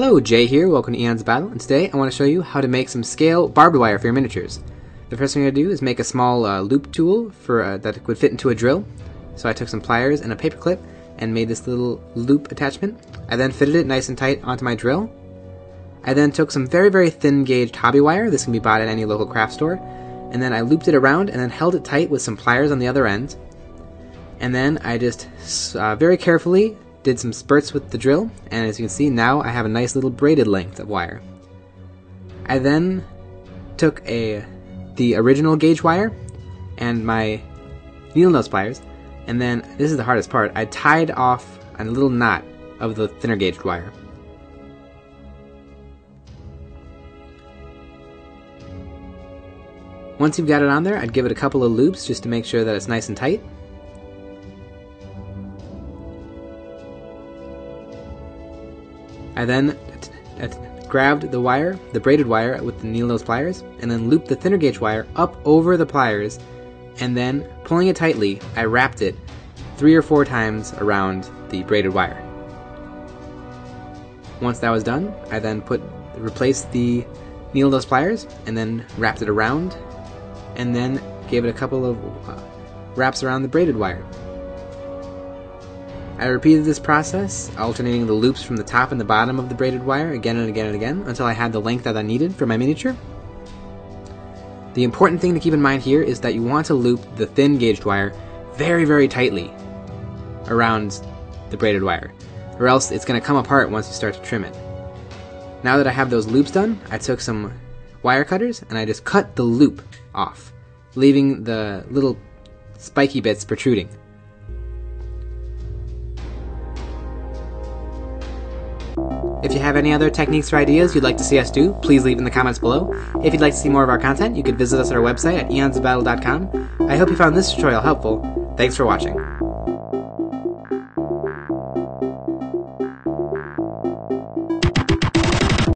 Hello, Jay here, welcome to Eon's Battle, and today I want to show you how to make some scale barbed wire for your miniatures. The first thing I'm going to do is make a small loop tool for that would fit into a drill. So I took some pliers and a paper clip and made this little loop attachment. I then fitted it nice and tight onto my drill. I then took some very thin gauged hobby wire, this can be bought at any local craft store, and then I looped it around and then held it tight with some pliers on the other end. And then I just very carefully did some spurts with the drill, and as you can see now I have a nice little braided length of wire. I then took the original gauge wire and my needle nose pliers, and then, this is the hardest part, I tied off a little knot of the thinner gauged wire. Once you've got it on there, I'd give it a couple of loops just to make sure that it's nice and tight. I then grabbed the wire, the braided wire, with the needle nose pliers, and then looped the thinner gauge wire up over the pliers, and then, pulling it tightly, I wrapped it 3 or 4 times around the braided wire. Once that was done, I then replaced the needle nose pliers, and then wrapped it around, and then gave it a couple of wraps around the braided wire. I repeated this process, alternating the loops from the top and the bottom of the braided wire again and again and again until I had the length that I needed for my miniature. The important thing to keep in mind here is that you want to loop the thin gauged wire very tightly around the braided wire, or else it's going to come apart once you start to trim it. Now that I have those loops done, I took some wire cutters and I just cut the loop off, leaving the little spiky bits protruding. If you have any other techniques or ideas you'd like to see us do, please leave in the comments below. If you'd like to see more of our content, you can visit us at our website at eonsbattle.com. I hope you found this tutorial helpful. Thanks for watching.